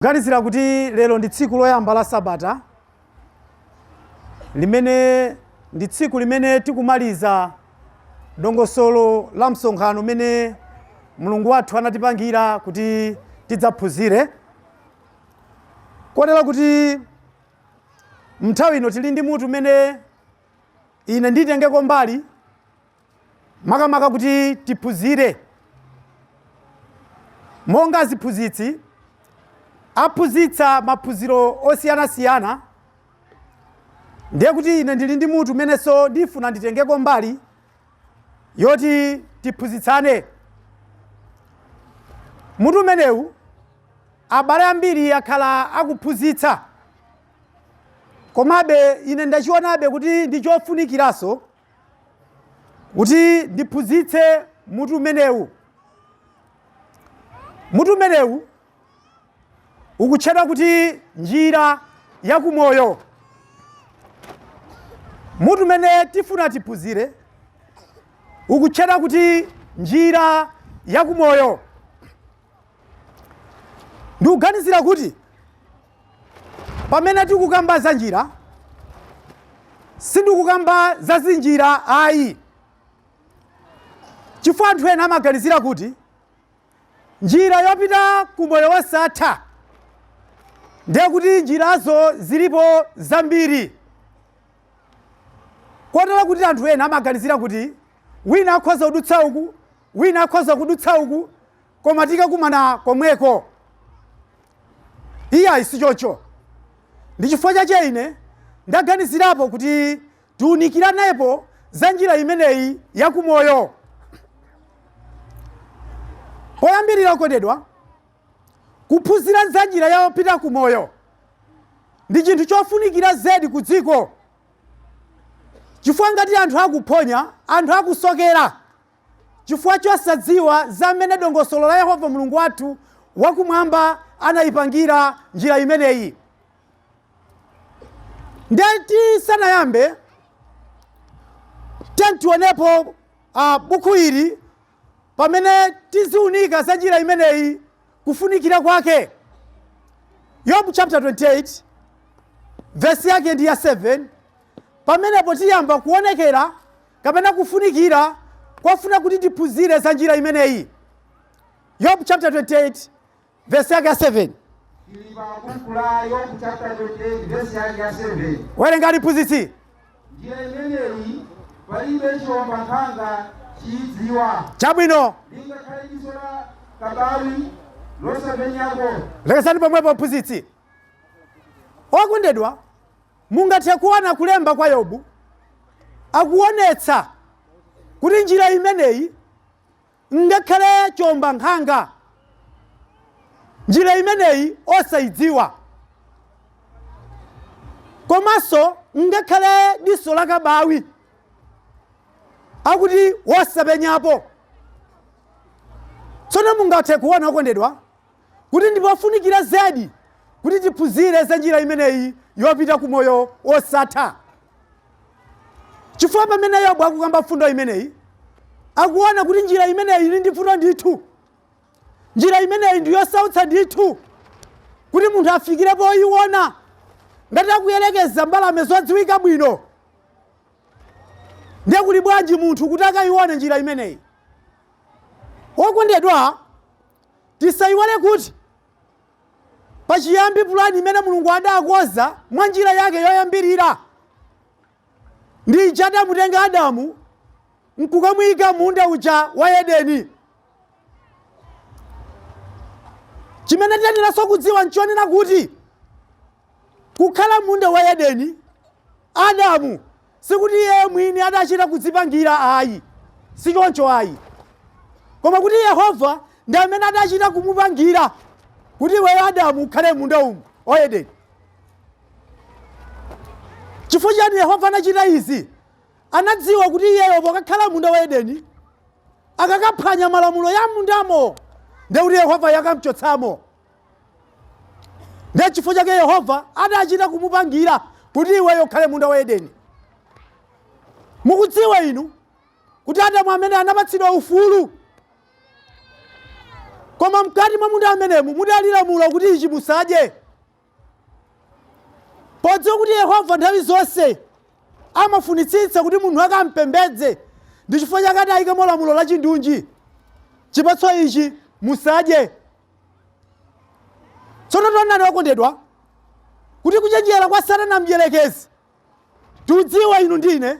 Kuganizira kuti lero ndi tsiku loyamba la Sabata limene ndi tsiku limene tikumaliza dongosolo la msonkhano mene Mulungu wathu anatipangira kuti tidzaphunzire. Kotero kuti mnthawi ino tili ndi mutu mene ine nditengeko mbali makamaka kuti tiphunzire monga aziphunzitsi aphunzitsa maphunziro osiyanasiyana. Ndiye kuti ine ndili ndi mutu menenso ndifuna nditengeko mbali yoti tiphunzitsane. Mutu menewu abale ambiri akhala akuphunzitsa, komabe ine ndachionabe kuti ndi chofunikiranso kuti ndiphunzitse mutu menewu. Mutu menewu ukutchedwa kuti njira ya kumoyo. Mutu mene tifuna tiphunzire ukutchedwa kuti njira ya kumoyo. Ndikuganizira kuti pamene tikukamba za njira sindikukamba za zinjira ayi, chifukwa anthu ena amaganizira kuti njira yopita kumoyo wosatha ndiye kuti njirazo zilipo zambiri. Kotero kuti anthu ena amaganizira kuti wina akhoza kudutsa uku, wina akhoza kudutsa uku, koma tikakumana komweko. Iya isichocho. Ndi chifukwa chake ine ndaganizirapo kuti tiunikiranepo za njira imeneyi ya kumoyo. Poyambirira okondedwa, kuphunzira za njira yopita kumoyo ndi chinthu chofunikira zedi ku dziko. Chifukwa ngati anthu akuphonya, anthu akusokera chifukwa chosadziwa za mmene dongosolo la Yehova Mulungu wathu wakumwamba anayipangira njira imeneyi. Ndeti sanayambe tentionepo buku ili pamene tiziunika za njira imeneyi kufunikira kwake. Yobu chapter 28 verse yake ndi ya 7 pamenepo tiyamba kuonekera kapena kufunikira kwafuna kuti tiphunzire za njira imeneyi. Yobu chapter 28 verse yake ya 7. Yobu chapter 28 verse yake ya 7. Werengani phunzitsi. Njira imeneyi palibe chomba nkhanga chidziwa. Chabwino. Lingakhale diso la kabawi losapenyako. Lekesani pomwepo phunzitsi. Okondedwa, mungathe kuona kulemba kwa Yobu akuonetsa kuti njira imeneyi ngakhale chomba nkhanga njira imeneyi osayidziwa, komanso ngakhale diso la kabawi akuti wosapenyapo. Tsono mungathe kuona okondedwa kuti ndipofunikira zedi kuti tiphunzire za njira imeneyi yopita kumoyo osatha. Chifukwa pamene Yobu akukamba fundo imeneyi akuona kuti njira imeneyi ili ndi fundo ndithu, njira imeneyi ndi yosautsa ndithu kuti munthu afikirepo oyiona ngati akuyelekeza mbalame zodziwika bwino. Ndiye kuli bwanji munthu kuti akayione njira imeneyi? Okondedwa, tisayiwale kuti pachiyambi pulani imene Mulungu adakonza mwa njira yake yoyambirira ndi chadamutenga Adamu nkukamuyika munda uja wa Edeni. Chimene tiyeneranso kudziwa nchonena kuti kukhala munda wa Edeni Adamu sikuti iye mwini adachita kudzipangira ayi, sichoncho ayi, koma kuti Yehova ndi amene adachita kumupangira kuti iwe Adamu ukhale munda umu wa Edeni. Chifukwa chani Yehova anachita izi? Anadziwa kuti iyeyo pokakhala munda wa Edeni akakaphwanya malamulo ya mundamo ndiye kuti Yehova yakamchotsamo. Ndiye chifukwa chake Yehova adachita kumupangira kuti iweyo ukhale munda wa Edeni. Mukudziwa inu kuti Adamu amene anapatsidwa ufulu Koma mkati mwa munda amenemu mudalilamula kuti ichi musadye. Podziwa kuti Yehova nthawi zonse amafunitsitsa kuti munthu akampembedze, ndi chifukwa chake ayike lamulo la chindunji. Chipatso ichi musadye. Tsono tonani okondedwa kuti kuchenjera kwa Satana mdierekezi tudziwa inu ndine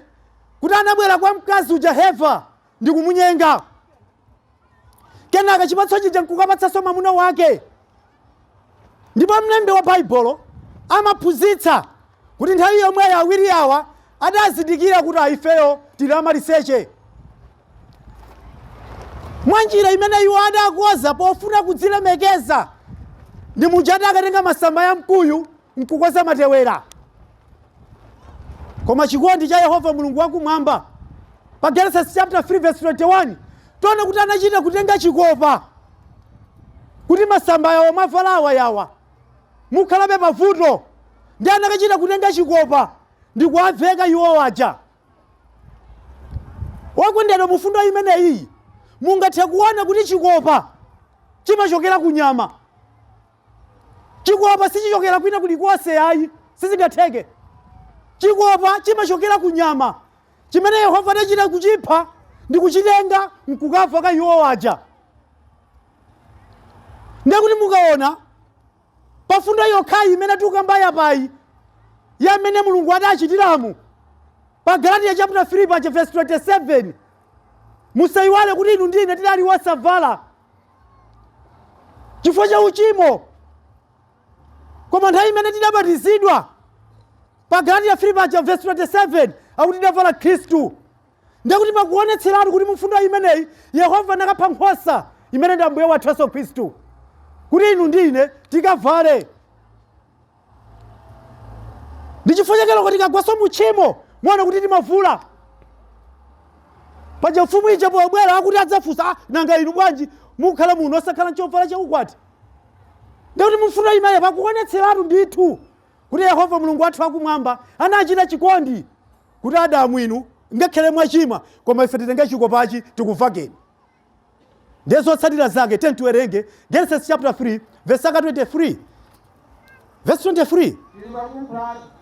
kuti anabwera kwa mkazi uja Heva ndi kumunyenga. Kenaka chipatso chija nkukapatsanso mwamuna wake. Ndipo mlembi wa Baibulo amaphunzitsa kuti nthawi yomweyo awiri awa adazindikira kuti ifeyo tili amaliseche. Mwa njira imene iwo adakonza pofuna kudzilemekeza ndi muja akatenga masamba ya mkuyu nkukonza matewera. Koma chikondi cha Yehova Mulungu wakumwamba pa Genesis chapter 3 verse 21 tiona kuti anachita kutenga chikopa kuti masamba yawo mavalawa yawa mukhalabe pavuto, ndi anakachita kutenga chikopa ndi kuwaveka iwo waja. Wakondedwa mufundo imeneyi mungathe kuona kuti chikopa chimachokera ku nyama. Chikopa sichichokera kwina kulikonse ayi, sizingatheke. Chikopa chimachokera ku nyama chimene Yehova adachita kuchipha ndi kuchitenga nkukavaka iwo waja. Ndikuti mukaona pafundo yokhayi imene tikukambaya payi yamene Mulungu adachitiramu pa Galatiya chapter 3 paja verse 27, musayiwale kuti inu ndine tidali wosavala chifukwa cha uchimo. Koma nthawi imene tidabatizidwa pa Galatiya 3 paja verse 27 akuti tidavala Khristu. Ndikuti pakuonetseratu kuti mufundo imeneyi Yehova anakapha nkhosa imene ndi Ambuye wathu Yesu Khristu kuti inu ndine tikavale. Ndi chifukwa chake kuti tikagwaso muchimo muona kuti timavula. Paja mfumu ija pobwera akuti adzafunsa nanga inu bwanji mukhala muno osakhala chovala chaukwati. Ndikuti mufundo imeneyi pakuonetseratu ndithu kuti Yehova Mulungu wathu wakumwamba anachita chikondi kuti Adamu inu ngakhale mwachimwa koma ife titenge chikopachi tikuvakeni. Ndizo tsatira zake tiwerenge Genesis chapter 3 verse 23. Verse 23.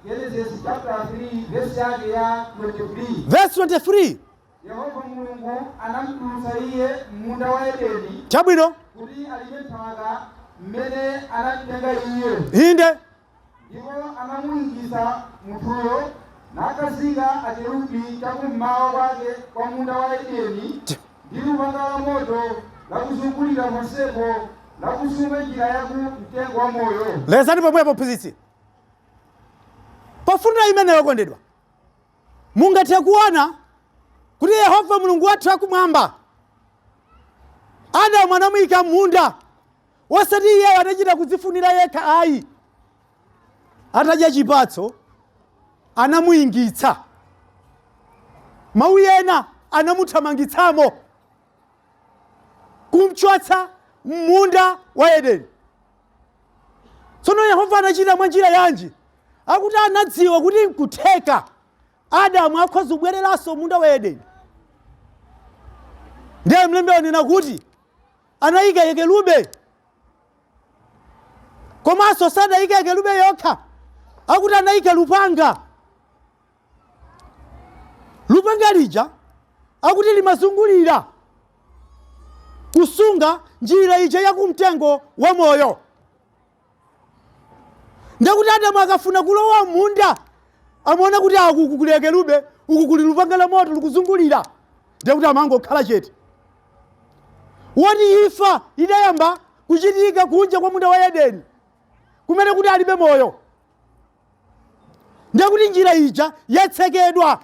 Genesis chapter 3 verse yake ya 23. Verse 23. Yehova Mulungu anamtulutsa iye munda wa Edeni. Chabwino. Kuti alime nthaka mmene anatenga iye. Inde. Ndipo anamuyingiza munthuyo nakazika akerubi chakummawa kwake kwa munda wa Edeni ndi lupanga la moto lakuzungulira ponsepo lakusunga njira yaku mtengo wa moyo. Lezani pomwepo phunzitsi. Pafundo imeneyo okondedwa mungathe kuona kuti Yehova Mulungu wathu wakumwamba Adamu anamuyika munda wasati iye anachita kudzifunira yekha ayi. Atadya chipatso anamuyingitsa, mawu ena anamuthamangitsamo kumchotsa munda wa Edeni. Tsono Yehova anachita mwa njira yanji? Akuti anadziwa kuti nkutheka Adamu akhoza kubwereranso munda wa Edeni. Ndiye mlembi anena kuti anayika ekelube, komanso sadayika ekelube yokha, akuti anayika lupanga. Lupanga lija akuti limazungulira kusunga njira ija yakumtengo wa moyo. Ndikuti Adamu akafuna kulowa munda amaona kuti akuku kuli ekelube, uku kuli lupanga la moto likuzungulira, ndikuti amangokhala chete. Woti imfa idayamba kuchitika kunja kwa munda wa Edeni kumene kuti alibe moyo. Ndikuti njira ija yatsekedwa.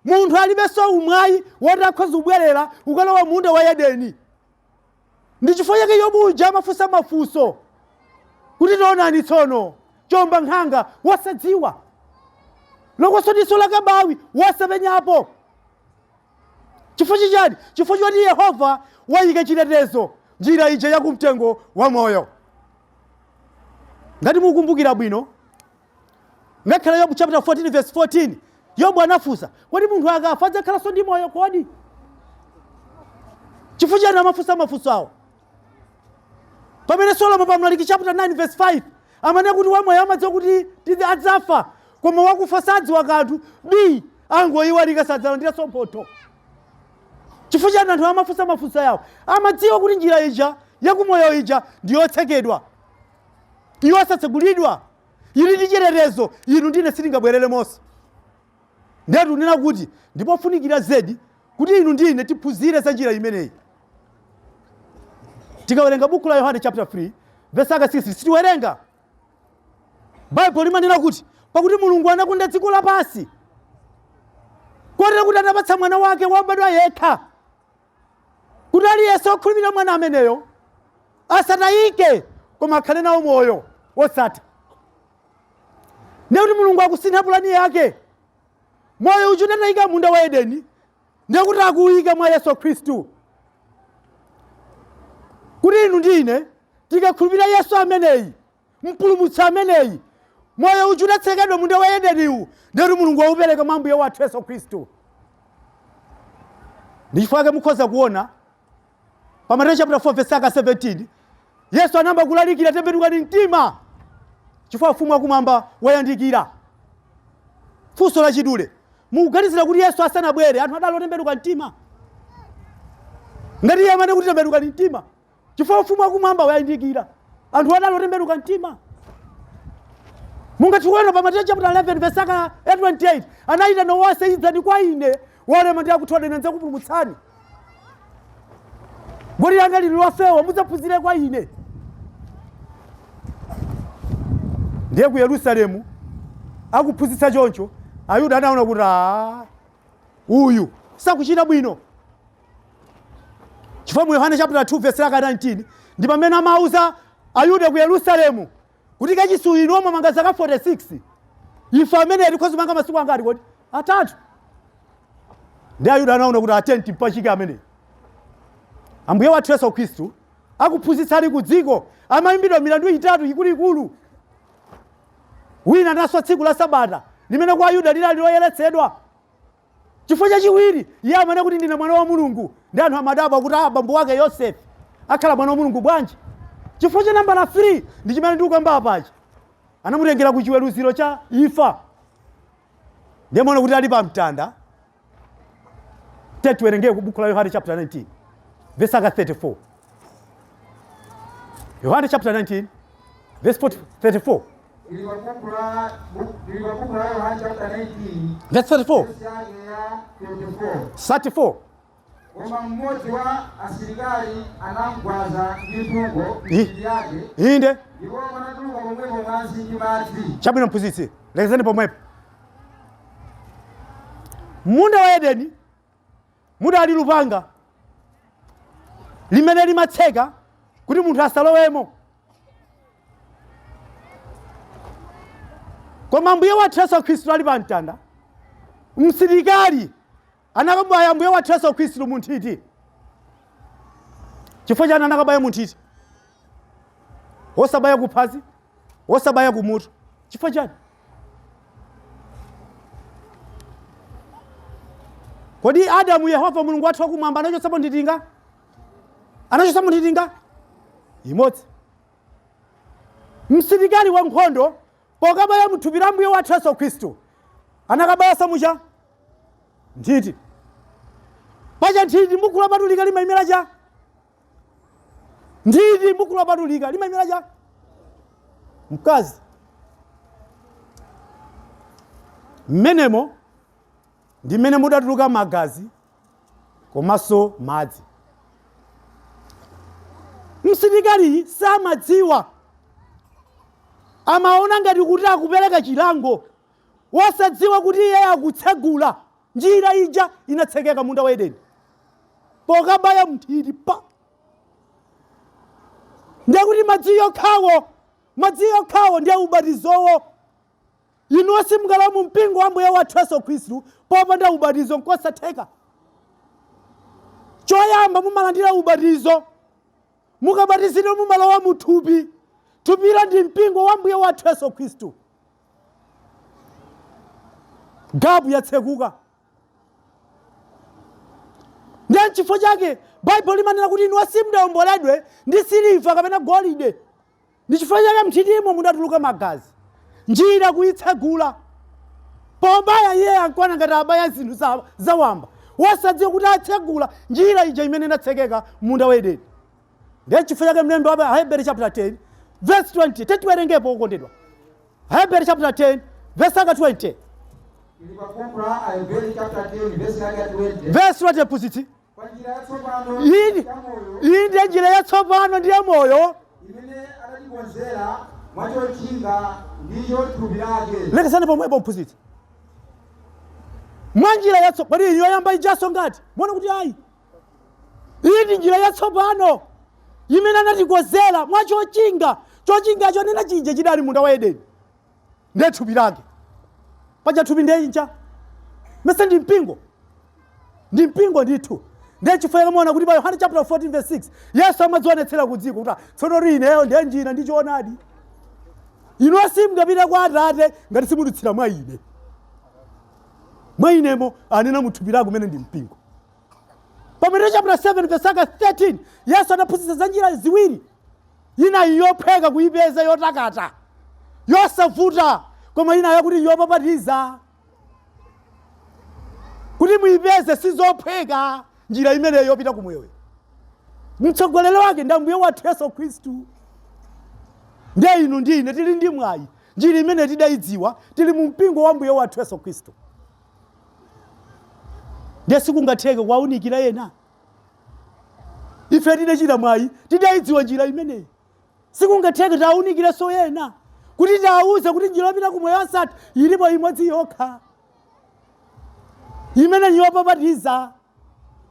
Munthu alibenso umwayi woti akhoza kubwerera kukalowa munda wa Edeni. Ndi chifukwa chake Yobu uja amafunsa mafunso kuti taonani tsono chomba nkhanga wasadziwa, lokoso diso la kabawi wasapenyapo. Chifukwa chani? Chifukwa choti Yehova wayika chitetezo njira ija yakumtengo wa moyo. Ngati mukumbukira bwino ngakhale Yobu chapter 14 verse 14, Yobu anafunsa kodi munthu akafa adzakhalanso ndi moyo kodi? Chifukwa chani amafunsa mafunso awo? Pamene Solomon pa Mlaliki chapter 9 verse 5 amanena kuti wamoyo amadziwa kuti adzafa koma wakufa sadziwa kanthu b angoyiwalika sadzalandira mphotho. Chifukwa chani anthu amafunsa mafunso yawo? Amadziwa kuti njira ija yakumoyo ija ndiyotsekedwa, yosatsegulidwa, ili ndi chirerezo, inu ndine sitingabwerere monse. Ndetu nena kuti ndipofunikira zedi kuti inu ndine tiphunzire za njira imeneyi. Tikawerenga buku la Yohane chapter 3 verse 6 sitiwerenga. Bible limanena kuti pakuti Mulungu anakonda dziko lapansi kotero kuti anapatsa mwana wake wobadwa yekha kuti aliyense okhulupirira mwana ameneyo asatayike koma akhale nawo moyo wosatha. Ndiye kuti Mulungu akusintha pulani yake. Moyo uja unatayika munda wa Edeni ndiye kuti akuuyika mwa Yesu Khristu. Kuti inu ndine tikakhulupirira Yesu ameneyi, mpulumutsi ameneyi, moyo uja unatsekedwa munda wa Edeniwu ndiye kuti Mulungu waupereka mwa Ambuye wathu Yesu Khristu. Ndichifukwa mukhoza kuona pa Mateyu chapter 4 verse 17 Yesu anamba kulalikira tembenukani mtima chifukwa ufumu wakumwamba wayandikira. Funso la chidule, mukuganizira kuti Yesu asanabwere anthu adalotembenuka mtima? Ngati iye amene kuti tembenukani mtima chifukwa ufumu wakumwamba wayandikira anthu adalotembenuka mtima? Mungationa pa Mateyu chapter 11 verse 28 anayita nonse idzani kwa ine wolema ndi akuthwa ine ndidzakupulumutsani. Goli langa lili lofewa mudzaphunzire kwa ine. Ndiye ku Yerusalemu akuphunzitsa choncho Ayuda anaona kuti uyu sakuchita bwino. Chifukwa mu Yohane chapter 2 verse 19 ndi pamene amauza Ayuda ku Yerusalemu kuti kachisi inu omwe manga zaka 46 ife amene tikhoza manga masiku angati kodi? 3. Ndi Ayuda anaona kuti atenti mpachike amene Ambuye wathu Yesu Khristu akuphunzitsani ku dziko amayimbidwa milandu itatu ikuluikulu. Wina anaswa tsiku la Sabata limene kwa Ayuda linali loyeretsedwa. Chifukwa chachiwiri iye amene kuti ndine mwana wa Mulungu ndi anthu amadabwa kuti abambo wake Yosefe akhala mwana wa Mulungu bwanji. Chifukwa cha nambala 3 ndi chimene ndikukamba apachi anamutengera ku chiweruziro cha imfa. Ndiye mwana kuti ali pa mtanda. Tiwerenge ku buku la Yohane chapter 19 verse 34. Yohane chapter 19 verse 34. Verse 34. 34. Koma mmodzi wa asilikali anamgwaza ndi mpungo yake. Inde. Ndipo anatuluka pomwepo mwanzi ndi madzi. Chabwino mphunzitsi. Lekezani pomwepo. Munda wa Edeni mudali lupanga limene limatseka kuti munthu asalowemo. Koma Ambuye wathu Yesu Khristu ali pa mtanda, msilikali anakabaya Ambuye wathu Yesu Khristu munthiti. Chifukwa chani anakabaya munthiti? Wosabaya kuphazi, wosabaya kumutu. Chifukwa chani? Kodi Adamu Yehova Mulungu wathu wakumwamba anachosa munthiti? Anachosa munthiti? Imodzi. Msilikali wa nkhondo pokabaya mthupi la Ambuye wathu Yesu Khristu anakabaya samucha nthiti. Pacha nthiti m'buku lopatulika limayimira cha? Nthiti m'buku lopatulika limayimira cha? Mkazi. Mmenemo ndi mmene mudatuluka magazi komanso madzi. Msilikali samadziwa, amaona ngati kuti akupereka chilango, wosadziwa kuti iye akutsegula njira ija inatsekeka munda wa Edeni pokabaya mthiti pa. Ndiye kuti madzi yokhawo ndiye ubatizowo. Inonse mukalowa mu mpingo wa Ambuye wathu Yesu Khristu popanda ubatizo nkosatheka. Choyamba mumalandira ubatizo, mukabatizidwa mumalowa mu thupi. Thupira ndi mpingo wa Ambuye wathu Yesu Khristu. Gabu yatsekuka. Ndiye chifukwa chake Bible limanena kuti inu simudawomboledwe ndi siliva kapena golide. Ndi chifukwa chake mthitimo munatuluka magazi. Njira kuyitsegula. Pobaya iye ankwana ngati abaya zinthu zawamba. Wasadziwa kuti atsegula njira ija imene inatsekeka munda wa Edeni. Ndiye chifukwa chake mlembi wa Hebrew chapter 10 verse 20. Tetiwerengepo okondedwa. Hebrew chapter 10 verse 20. Verse 20 pusiti. Iyi ndiye njira yatsopano ndiye moyo. Lekesani pomwepo pusiti. Mwanjira yatsopano iyo yamba ijaso ngati. Mwona kuti ayi. Iyi ndi njira yatsopano. Imene anatikonzera mwachochinga. Chochinga chonena chija chidali munda wa Edeni. Ndiye thupi lake. Paja thupi ndiye inja. Mese ndi mpingo. Ndi mpingo ndithu. Ndiye chifukwa kamaona kuti pa Yohana chapter 14 verse 6 Yesu amadzionetsera ku dziko kuti tsono ineyo ndiye njira ndi choonadi. Inu simungapita kwa Atate ngati simudutsira mwa ine. Mwa inemo anena muthupi lake kumene ndi mpingo. Pa Matthew chapter 7 verse 13 Yesu anaphunzitsa za njira ziwiri. Ina yophweka kuipeza yotakata. Yosavuta koma ina yakuti yopapatiza. Kuti muipeze sizophweka njira imene yopita kumoyo. Mtsogolero wake ndi Ambuye wathu Yesu Khristu. Ndiye inu ndi ine tili ndi mwayi. Njira imene tidaidziwa tili mu mpingo wa Ambuye wathu Yesu Khristu. Ndiye sikungatheke kwaunikira yena. Ife tidachita mwayi tidaidziwa njira imeneyi. Sikungatheke taunikire so yena. Kuti tauze kuti njira yopita kumoyo osati ilipo imodzi yokha. Imene yopapatiza.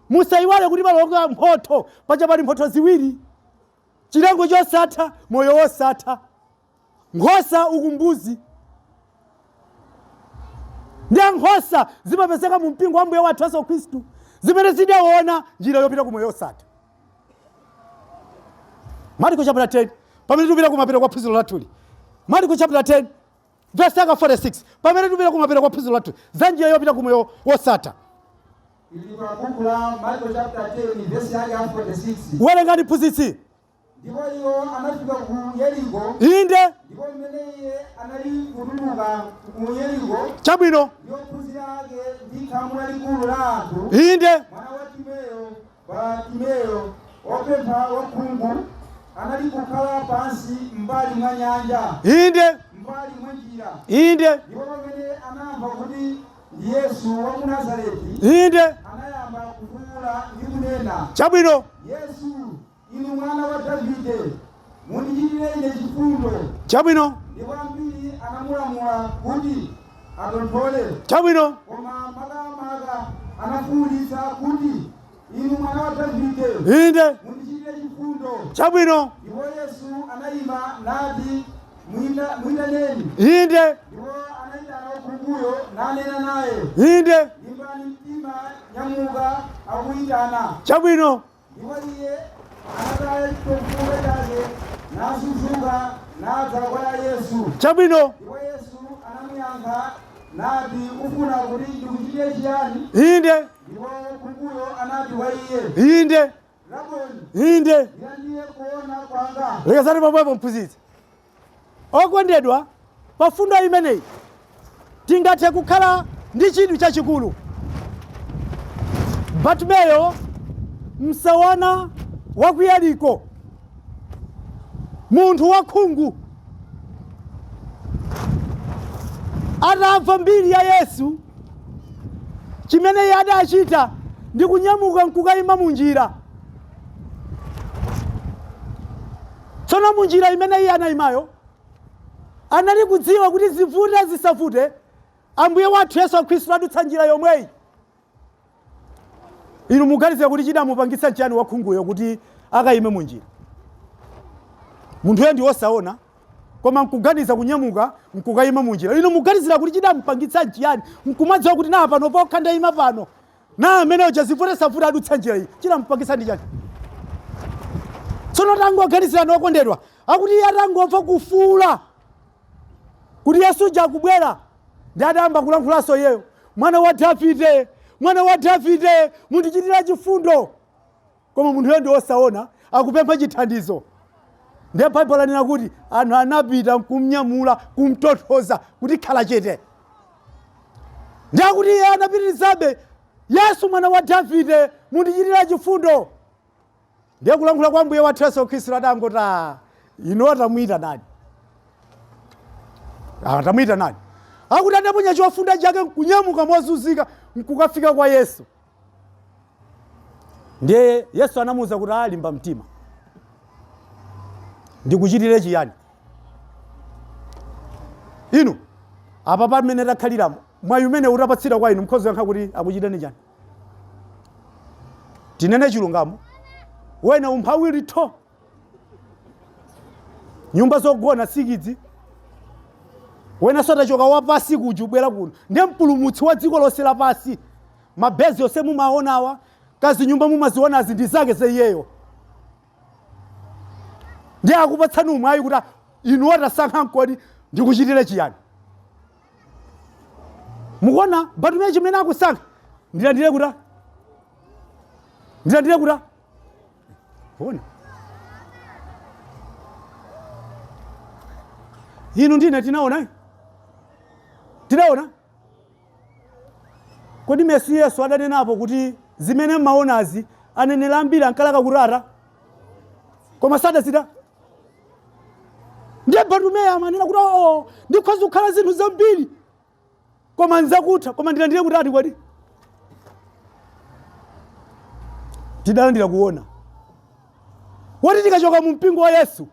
Musaiwale kuti palonga mphotho paja pali mphotho ziwiri. Chilango chosatha moyo wosatha. Nkhosa ukumbuzi. Ndiye nkhosa zimapezeka mu mpingo wa Ambuye wathu Yesu Khristu. Zimene zidaona njira yopita kumoyo osatha. Marko chapter 10 pamene tupita kumapita kwa phunziro lathuli. Marko chapter 10 verse 46 pamene tupita kumapita kwa phunziro lathuli za njira yopita kumoyo wosatha. Marko chapter 10 verse 46. Werengani phunzitsi. Ndipo iwo anafika ku Yeriko. Inde. Ndipo mmene iye anali kutuluka ku Yeriko. Chabwino. Ndiyo phunzira ake ndi khamu lalikulu la anthu. Inde. Mwana wa Timeyo opempha wakhungu anali kukhala pansi mbali mwa nyanja. Inde. Mbali mwa njira. Inde. Ndipo pamene anamva kuti Yesu wa ku Nazareti. Inde. Anayamba kufuwula ndi kunena. Chabwino. Yesu, inu mwana wa Davide, mundichitire ine chifundo. Chabwino. Ndipo ambiri anamulamula kuti atonthole. Chabwino. Koma makamaka anafuwulitsa kuti inu mwana wa Davide. Inde. Mundichitire chifundo. Chabwino. Ndipo Yesu anayima nati mwinaneni. Inde. Ndipo anayitana wakhunguyo nanena naye. Inde. Limbani mtima, nyamuka, akuyitana. Chabwino. Ndipo iye anataya chifundo chake nasusuka nadza kwa Yesu. Chabwino. Ndipo Yesu anamuyankha nati ufuna kuti ndikuchitire chiyani? Inde. Ndipo wakhunguyo anati kwa iye. Inde. Raboni. Inde. Ndiye kuona kwanga. Lekesani pomwepo mphunzitsi. Okondedwa pa fundo imeneyi tingathe kukhala ndi chinthu chachikulu. Bartimeyo msawana wa ku Yeriko, munthu wakhungu, atamva mbiri ya Yesu, chimene iye adachita ndi kunyamuka nkukayima mu njira. Tsono mu njira imene iye anayimayo anali kudziwa kuti zivute zisavute Ambuye wathu Yesu Khristu adutsa njira yomweyi. Inu muganize kuti chidamupangitsa chiyani wakhunguyo kuti akayime mu njira. Munthuyo ndi wosaona koma nkuganiza kunyamuka nkukayima mu njira. Inu muganizira kuti chidamupangitsa chiyani nkumadziwa kuti na pano pokha ndayima pano na amene zivute savuta adutsa njira iyi chidamupangitsa ndi chani. Tsono tangoganizira nokondedwa akuti iye atangomva kufuula kuti Yesu akubwera ndi adayamba kulankhulaso iyeyo, mwana wa Davide mwana wa Davide mundichitira chifundo. Koma munthu yendo osaona akupempha chithandizo. Ndiye Baibulo linena kuti anthu anapita kumnyamula kumtothoza kuti khala chete. Ndiye kuti iye anapitirizabe, Yesu mwana wa Davide mundichitira chifundo. Ndiye kulankhula kwa Mbuye wathu Yesu Khristu adangoti ino atamwita nani? Atamwita nani? Akuti adaponya chofunda chake kunyamuka mozunzika nkukafika kwa Yesu. Ndiye Yesu anamuwuza kuti alimba mtima. Ndikuchitire chiyani? Inu apa pamene takhaliramo mwayi umene utapatsira kwa inu mkhozi yankha kuti akuchiteni chani? Tinene chilungamo. Wena umphawi litho. Nyumba zogona sikidzi. Wena sotachoka wapasi kujubwera kuno. Ndiye mpulumutsi wa dziko lonse lapasi. Mabezi yonse mumaonawa, kazi nyumba mumaziona zindi zake zeyeyo. Ndiye akupatsani umwayi kuti inu atasankha nkodi ndikuchitire chiyani? Mukuona Bartumeyu chimene akusankha ndilandire kuti Ona. Inu ndine tinaona? Tinaona? Kodi Yesu Yesu adanenapo kuti zimene maonazi anenera ambiri ankalaka kurara. Koma sadazita. Ndiye Bartumeyu amanena kuti ndikhoza kukhala zinthu zambiri. Koma nzakutha, koma ndilandire kuti kodi? Tidalandira kuona. Woti tikachoka mu mpingo wa Yesu,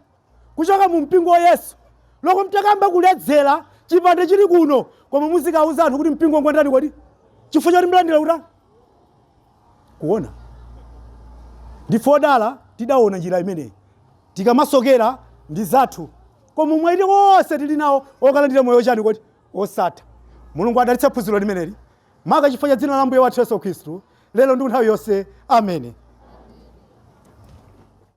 kuchoka mu mpingo wa Yesu, loko mtakamba kuledzera chipande chili kuno, koma muzikauza anthu kuti mpingo ngwandani kodi? Chifukwa choti mlandira kuti kuona. Ndifodala tidaona njira imeneyi. Tikamasokera ndi zathu. Koma mwaiti wonse tili nawo okalandira moyo chani kodi? Osatha. Mulungu adalitse phunziro limeneli. Maka chifukwa cha dzina la Mbuye wathu Yesu Khristu, lero ndi nthawi yonse. Ameni.